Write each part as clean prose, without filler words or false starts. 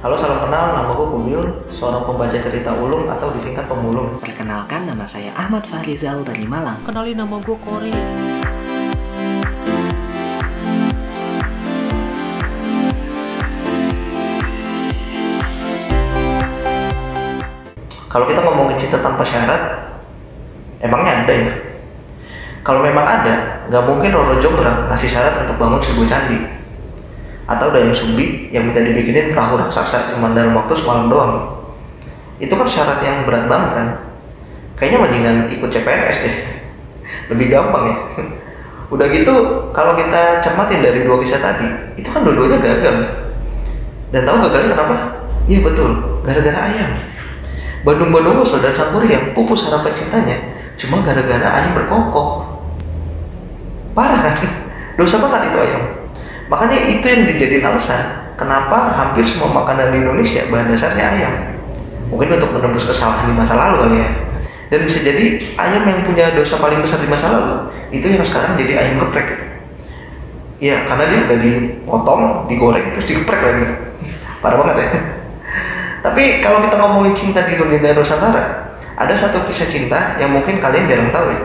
Halo, salam kenal, nama gue Kumil, seorang pembaca cerita ulung atau disingkat pemulung. Perkenalkan, nama saya Ahmad Fahrizal dari Malang. Kenalin, nama gue Kori. Kalau kita ngomongin cinta tanpa syarat, emangnya ada ya? Kalau memang ada, nggak mungkin Roro Jonggrang ngasih syarat untuk bangun 1000 candi. Atau Dayang Sumbi yang minta dibikinin perahu raksasa cuma dalam waktu semalam doang. Itu kan syarat yang berat banget kan? Kayaknya mendingan ikut CPNS deh. Lebih gampang ya. Udah gitu, kalau kita cermatin dari dua kisah tadi, itu kan dua-duanya gagal. Dan tahu gagalnya kenapa? Iya betul, gara-gara ayam. Bandung Bondowoso dan Sang Kuryang pupus harapan cintanya cuma gara-gara ayam berkokok. Parah kan? Dosa banget itu ayam. Makanya itu yang dijadiin alasan kenapa hampir semua makanan di Indonesia bahan dasarnya ayam. Mungkin untuk menembus kesalahan di masa lalu kali ya. Dan bisa jadi ayam yang punya dosa paling besar di masa lalu itu yang sekarang jadi ayam geprek gitu. Iya, karena dia udah dipotong, digoreng, terus digeprek lagi. Parah banget ya. Tapi kalau kita ngomongin cinta di legenda Nusantara, ada satu kisah cinta yang mungkin kalian jarang tahu ya.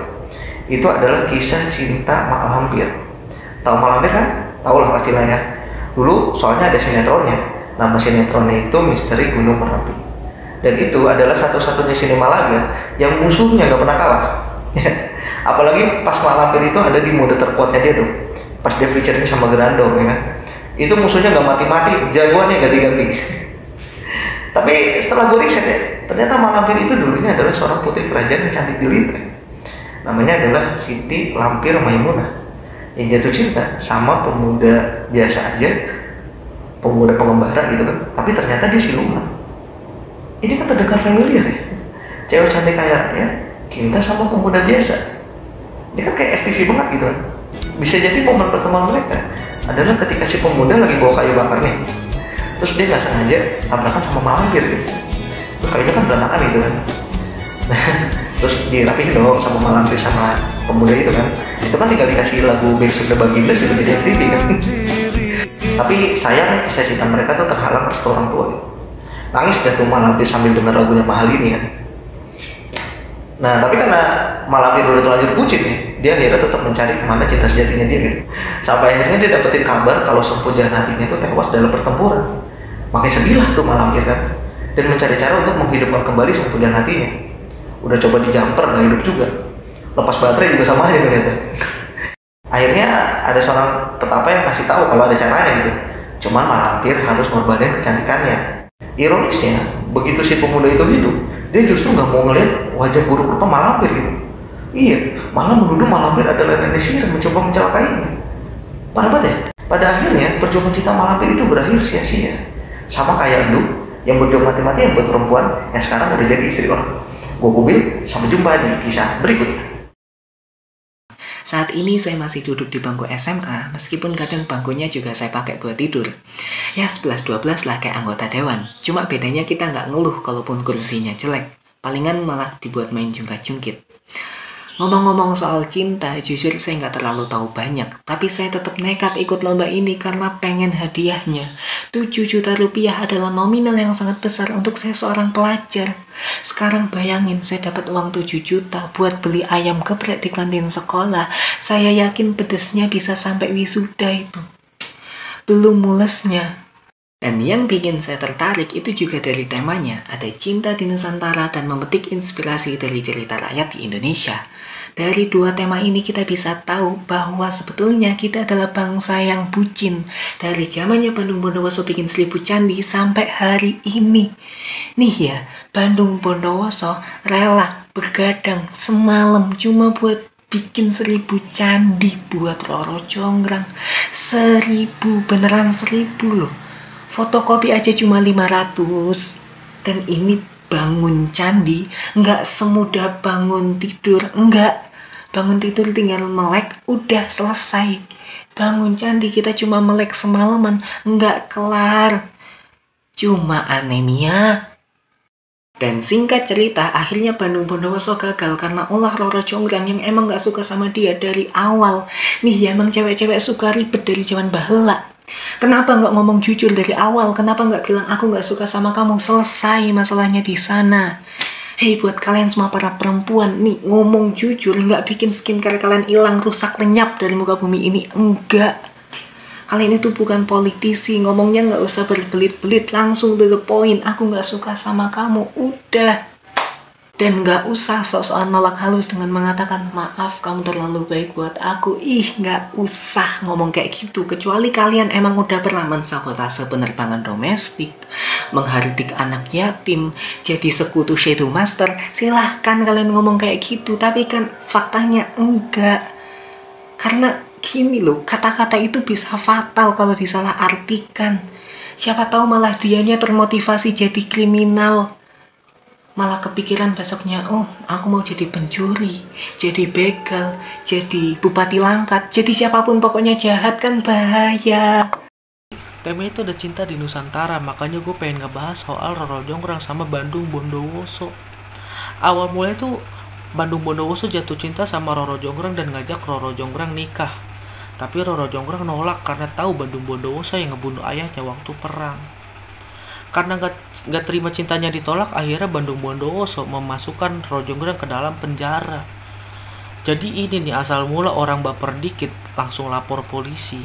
Itu adalah kisah cinta Mak Lampir. Tahu Mak Lampir kan? Tahu lah pastilah ya. Dulu soalnya ada sinetronnya. Nama sinetronnya itu Misteri Gunung Merapi. Dan itu adalah satu-satunya sinema laga yang musuhnya nggak pernah kalah. Apalagi pas Mak Lampir itu ada di mode terkuatnya dia tuh. Pas dia featuring sama Grandong ya kan. Itu musuhnya nggak mati-mati, jagoannya ganti-ganti. Tapi setelah gue riset ya, ternyata Mak Lampir itu dulunya adalah seorang putri kerajaan yang cantik jelita. Namanya adalah Siti Lampir Maimunah, yang jatuh cinta sama pemuda biasa aja, pemuda pengembara gitu kan. Tapi ternyata dia siluman. Ini kan terdengar familiar ya. Cewek cantik kaya raya, cinta sama pemuda biasa. Ini kan kayak FTV banget gitu kan. Bisa jadi momen pertemuan mereka adalah ketika si pemuda lagi bawa kayu bakar nih. Terus dia nggak sengaja tabrakan sama Mak Lampir gitu. Terus kayunya kan berantakan gitu kan. Nah, terus dirapihin dong sama Mak Lampir sama pemuda itu kan. Itu kan tinggal dikasih lagu Backstreet Baggins gitu jadi FTV kan. Tapi sayang kisah cinta mereka tuh terhalang restu orang tua gitu. Nangis dan tuh Mak Lampir sambil dengar lagunya Mahal ini kan. Nah tapi karena Mak Lampir udah terlanjur bucin nih, dia akhirnya tetap mencari kemana cinta sejatinya dia gitu. Sampai akhirnya dia dapetin kabar kalau sempujan hatinya itu tewas dalam pertempuran. Makanya sedih lah tuh Mak Lampir kan, dan mencari cara untuk menghidupkan kembali sempujan hatinya. Udah coba dijamper, nggak hidup juga. Lepas baterai juga sama aja ternyata. Akhirnya ada seorang petapa yang kasih tahu kalau ada caranya gitu. Cuman Mak Lampir harus ngorbanin kecantikannya. Ironisnya, begitu si pemuda itu hidup, dia justru nggak mau ngeliat wajah buruk rupa Mak Lampir gitu. Iya, malah menuduh Mak Lampir adalah nenek sihir yang mencoba mencelakainya. Parah banget ya. Pada akhirnya perjuangan cinta Mak Lampir itu berakhir sia-sia. Sama kayak lu yang berjuang mati-matian buat perempuan yang sekarang udah jadi istri orang. Gue Kubil, sampai jumpa di kisah berikutnya. Saat ini saya masih duduk di bangku SMA, meskipun kadang bangkunya juga saya pakai buat tidur. Ya 11-12 lah kayak anggota dewan. Cuma bedanya kita nggak ngeluh kalaupun kursinya jelek. Palingan malah dibuat main jungkat-jungkit. Ngomong-ngomong soal cinta, jujur saya nggak terlalu tahu banyak. Tapi saya tetap nekat ikut lomba ini karena pengen hadiahnya. 7 juta rupiah adalah nominal yang sangat besar untuk saya seorang pelajar. Sekarang bayangin saya dapat uang 7 juta buat beli ayam geprek di kantin sekolah. Saya yakin pedesnya bisa sampai wisuda itu. Belum mulesnya. Dan yang bikin saya tertarik itu juga dari temanya, ada cinta di Nusantara dan memetik inspirasi dari cerita rakyat di Indonesia. Dari dua tema ini kita bisa tahu bahwa sebetulnya kita adalah bangsa yang bucin. Dari zamannya Bandung Bondowoso bikin 1000 candi sampai hari ini. Nih ya, Bandung Bondowoso rela begadang semalam cuma buat bikin 1000 candi buat Roro Jonggrang. 1000, beneran 1000 loh. Fotokopi aja cuma 500. Dan ini bangun candi nggak semudah bangun tidur. Enggak. Bangun tidur tinggal melek, udah selesai. Bangun candi kita cuma melek semalaman, nggak kelar. Cuma anemia. Dan singkat cerita, akhirnya Bandung Bondowoso gagal karena ulah Roro Jonggrang yang emang gak suka sama dia dari awal. Nih ya emang cewek-cewek suka ribet dari zaman baheula. Kenapa nggak ngomong jujur dari awal? Kenapa nggak bilang aku nggak suka sama kamu? Selesai masalahnya di sana. Hei, buat kalian semua para perempuan nih, ngomong jujur nggak bikin skincare kalian hilang, rusak, lenyap dari muka bumi ini. Enggak. Kalian itu bukan politisi, ngomongnya nggak usah berbelit-belit, langsung to the point. Aku nggak suka sama kamu, udah. Dan nggak usah sok-sokan nolak halus dengan mengatakan, maaf kamu terlalu baik buat aku. Ih, nggak usah ngomong kayak gitu. Kecuali kalian emang udah pernah mensabotase penerbangan domestik, menghardik anak yatim, jadi sekutu shadow master. Silahkan kalian ngomong kayak gitu. Tapi kan faktanya enggak. Karena gini loh, kata-kata itu bisa fatal kalau disalah artikan. Siapa tahu malah dianya termotivasi jadi kriminal. Malah kepikiran besoknya, oh aku mau jadi pencuri, jadi begal, jadi bupati Langkat, jadi siapapun pokoknya jahat, kan bahaya. Temanya itu ada cinta di Nusantara, makanya gue pengen ngebahas soal Roro Jonggrang sama Bandung Bondowoso. Awal mulai tuh Bandung Bondowoso jatuh cinta sama Roro Jonggrang dan ngajak Roro Jonggrang nikah. Tapi Roro Jonggrang nolak karena tahu Bandung Bondowoso yang ngebunuh ayahnya waktu perang. Karena nggak terima cintanya ditolak, akhirnya Bandung Bondowoso memasukkan Roro Jonggrang ke dalam penjara. Jadi ini nih asal mula orang baper dikit langsung lapor polisi.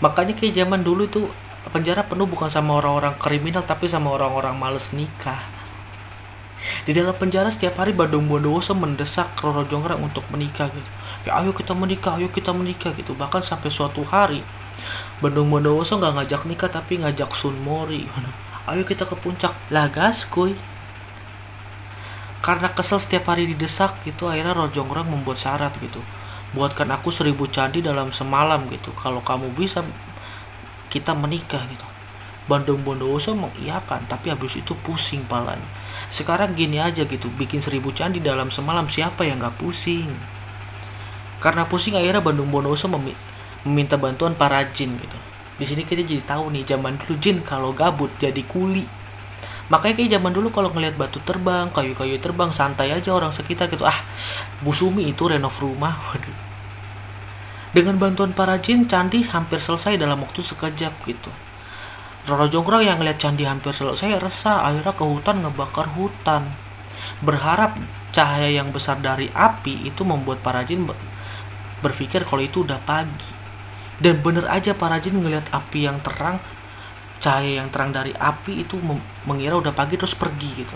Makanya kayak zaman dulu itu penjara penuh bukan sama orang-orang kriminal tapi sama orang-orang males nikah. Di dalam penjara setiap hari Bandung Bondowoso mendesak Roro Jonggrang untuk menikah gitu. Ya ayo kita menikah gitu. Bahkan sampai suatu hari Bandung Bondowoso nggak ngajak nikah tapi ngajak Sun Mori. Ayo kita ke puncak. Lah gas kuy. Karena kesel setiap hari didesak gitu, akhirnya Roro Jonggrang membuat syarat gitu. Buatkan aku 1000 candi dalam semalam gitu. Kalau kamu bisa kita menikah gitu. Bandung Bondowoso mengiyakan, tapi habis itu pusing palanya. Sekarang gini aja gitu, bikin 1000 candi dalam semalam, siapa yang nggak pusing? Karena pusing akhirnya Bandung Bondowoso meminta bantuan para jin gitu. Di sini kita jadi tahu nih zaman dulu jin kalau gabut jadi kuli. Makanya kayak zaman dulu kalau ngelihat batu terbang, kayu-kayu terbang, santai aja orang sekitar gitu. Ah, Bu Sumi itu renov rumah. Waduh. Dengan bantuan para jin, candi hampir selesai dalam waktu sekejap gitu. Roro Jonggrang yang ngeliat candi hampir selesai resah, akhirnya ke hutan ngebakar hutan. Berharap cahaya yang besar dari api itu membuat para jin berpikir kalau itu udah pagi. Dan bener aja para jin ngeliat api yang terang, cahaya yang terang dari api itu mengira udah pagi terus pergi gitu.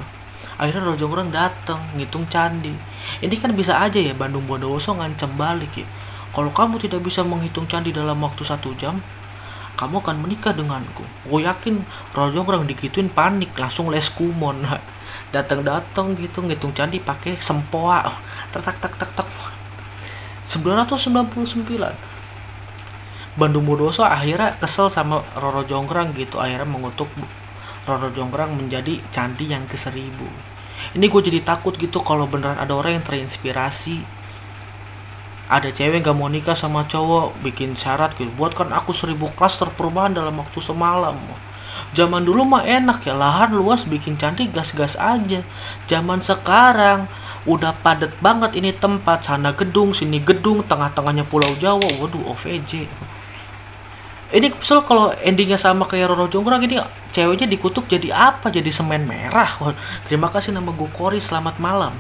Akhirnya Roro Jonggrang datang ngitung candi. Ini kan bisa aja ya Bandung Bondowoso ngancam balik ya. Kalau kamu tidak bisa menghitung candi dalam waktu 1 jam, kamu akan menikah denganku. Gue yakin Roro Jonggrang digituin panik, langsung les kumon. Datang gitu ngitung candi pakai sempoa. Tak 999. Bandung Bondowoso akhirnya kesel sama Roro Jonggrang gitu, akhirnya mengutuk Roro Jonggrang menjadi candi yang ke-1000. Ini gue jadi takut gitu kalau beneran ada orang yang terinspirasi, ada cewek gak mau nikah sama cowok, bikin syarat gitu, buatkan aku 1000 klaster perumahan dalam waktu semalam. Zaman dulu mah enak ya, lahan luas bikin candi gas-gas aja. Zaman sekarang udah padet banget ini tempat, sana gedung, sini gedung, tengah-tengahnya Pulau Jawa. Waduh, OVJ. Ini misal kalau endingnya sama kayak Roro Jonggrang, ini ceweknya dikutuk jadi apa? Jadi semen merah. Terima kasih, nama gue Kori, selamat malam.